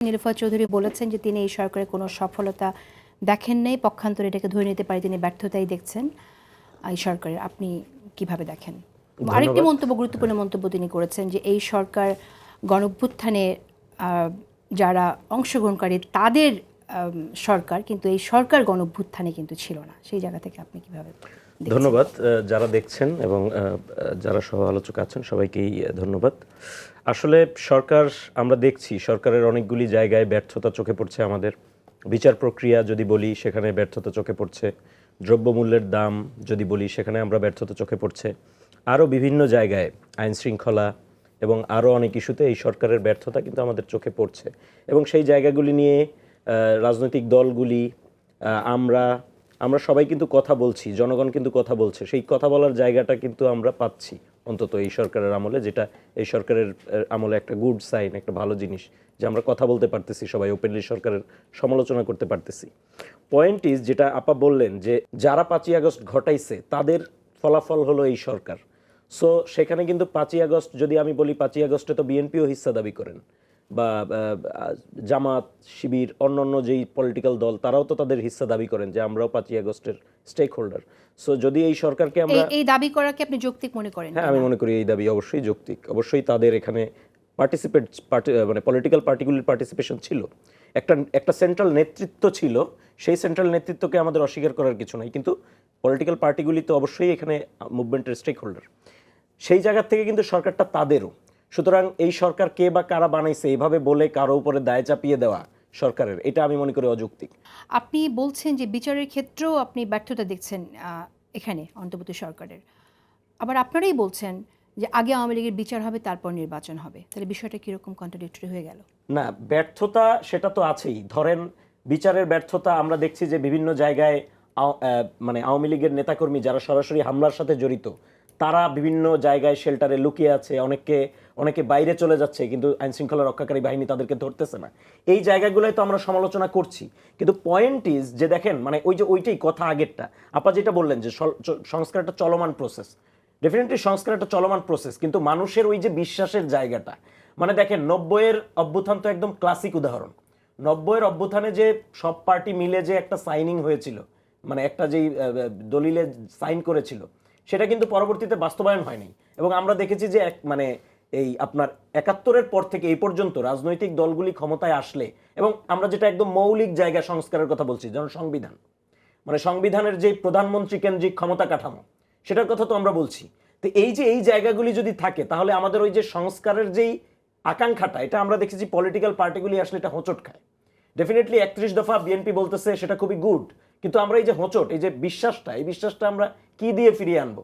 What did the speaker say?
নীলুফা চৌধুরী বলেছেন যে তিনি এই সরকারের কোনো সফলতা দেখেন নাই, পক্ষান্তরে এটাকে ধরে নিতে পারে তিনি ব্যর্থতাই দেখছেন এই সরকারের। আপনি কিভাবে দেখেন? আরেকটি মন্তব্য, গুরুত্বপূর্ণ মন্তব্য তিনি করেছেন যে এই সরকার গণঅভ্যুত্থানে যারা অংশগ্রহণকারী তাদের সরকার, কিন্তু এই সরকার গণঅভ্যুত্থানে কিন্তু ছিল না। সেই জায়গা থেকে আপনি কিভাবে? ধন্যবাদ যারা দেখছেন এবং যারা সহ আলোচক আছেন সবাইকেই ধন্যবাদ। আসলে সরকার, আমরা দেখছি সরকারের অনেকগুলি জায়গায় ব্যর্থতা চোখে পড়ছে। আমাদের বিচার প্রক্রিয়া যদি বলি সেখানে ব্যর্থতা চোখে পড়ছে, দ্রব্যমূল্যের দাম যদি বলি সেখানে আমরা ব্যর্থতা চোখে পড়ছে, আরও বিভিন্ন জায়গায় আইন শৃঙ্খলা এবং আরও অনেক ইস্যুতে এই সরকারের ব্যর্থতা কিন্তু আমাদের চোখে পড়ছে। এবং সেই জায়গাগুলি নিয়ে রাজনৈতিক দলগুলি, আমরা সবাই কিন্তু কথা বলছি, জনগণ কিন্তু কথা বলছে। সেই কথা বলার জায়গাটা কিন্তু আমরা পাচ্ছি অন্তত এই সরকারের আমলে, যেটা এই সরকারের আমলে একটা গুড সাইন, একটা ভালো জিনিস যে আমরা কথা বলতে পারতেছি, সবাই ওপেনলি সরকারের সমালোচনা করতে পারতেছি। পয়েন্ট ইজ, যেটা আপা বললেন যে যারা 5ই আগস্ট ঘটাইছে তাদের ফলাফল হলো এই সরকার। সো সেখানে কিন্তু 5ই আগস্ট যদি আমি বলি, 5ই আগস্টে তো বিএনপিও হিস্সা দাবি করেন, বা জামাত, শিবির, অন্যান্য যেই পলিটিক্যাল দল তারাও তো তাদের হিস্সা দাবি করেন যে আমরাও 5ই আগস্টের স্টেক হোল্ডার। সো যদি এই সরকারকে আমরা এই দাবি করাকে আপনি যৌক্তিক মনে করেন? হ্যাঁ, আমি মনে করি এই দাবি অবশ্যই যৌক্তিক। অবশ্যই তাদের এখানে মানে পলিটিক্যাল পার্টিগুলির পার্টিসিপেশন ছিল, একটা সেন্ট্রাল নেতৃত্ব ছিল। সেই সেন্ট্রাল নেতৃত্বকে আমাদের অস্বীকার করার কিছু নাই, কিন্তু পলিটিক্যাল পার্টিগুলি তো অবশ্যই এখানে মুভমেন্টের স্টেক হোল্ডার। সেই জায়গা থেকে কিন্তু সরকারটা তাদেরও। সুতরাং এই সরকার কে বা কারা বানাইছে এইভাবে বলে কারো উপরে দায় চাপিয়ে দেওয়া সরকারের, এটা আমি মনে করি অযৌক্তিক। আপনি বলছেন যে বিচারের ক্ষেত্রেও আপনি ব্যর্থতা দেখছেন এখানে অন্তর্বর্তী সরকারের, আবার আপনারাই বলছেন যে আগে আওয়ামী লীগের বিচার হবে তারপর নির্বাচন হবে। তাহলে বিষয়টা কিরকম কন্ট্রাডিক্টরি হয়ে গেল? না, ব্যর্থতা সেটা তো আছেই। ধরেন বিচারের ব্যর্থতা আমরা দেখছি যে বিভিন্ন জায়গায় মানে আওয়ামী লীগের নেতাকর্মী যারা সরাসরি হামলার সাথে জড়িত তারা বিভিন্ন জায়গায় শেল্টারে লুকিয়ে আছে, অনেকে বাইরে চলে যাচ্ছে, কিন্তু আইনশৃঙ্খলা রক্ষাকারী বাহিনী তাদেরকে ধরতেছে না। এই জায়গাগুলোয় তো আমরা সমালোচনা করছি, কিন্তু পয়েন্ট ইজ যে দেখেন, মানে ওইটাই কথা আগেরটা আপা যেটা বললেন যে সংস্কার একটা চলমান প্রসেস। ডেফিনেটলি সংস্কার একটা চলমান প্রসেস, কিন্তু মানুষের ওই যে বিশ্বাসের জায়গাটা, মানে দেখেন 90-এর অভ্যুত্থান তো একদম ক্লাসিক উদাহরণ। 90-এর অভ্যুত্থানে যে সব পার্টি মিলে যে একটা সাইনিং হয়েছিল, মানে একটা যেই দলিলে সাইন করেছিল, সেটা কিন্তু পরবর্তীতে বাস্তবায়ন হয়নি। এবং আমরা দেখেছি যে মানে এই আপনার 71-এর পর থেকে এই পর্যন্ত রাজনৈতিক দলগুলি ক্ষমতায় আসলে, এবং আমরা যেটা একদম মৌলিক জায়গা সংস্কারের কথা বলছি, যেমন সংবিধান, মানে সংবিধানের যে প্রধানমন্ত্রী কেন্দ্রিক ক্ষমতা কাঠামো, সেটার কথা তো আমরা বলছি। তো এই যে এই জায়গাগুলি যদি থাকে তাহলে আমাদের ওই যে সংস্কারের যেই আকাঙ্ক্ষাটা, এটা আমরা দেখেছি পলিটিক্যাল পার্টিগুলি আসলে এটা হোঁচট খায়। ডেফিনেটলি 31 দফা বিএনপি বলতেছে সেটা খুবই গুড, কিন্তু আমরা এই যে হোঁচট, এই যে বিশ্বাসটা, এই বিশ্বাসটা আমরা কি দিয়ে ফিরিয়ে আনবো?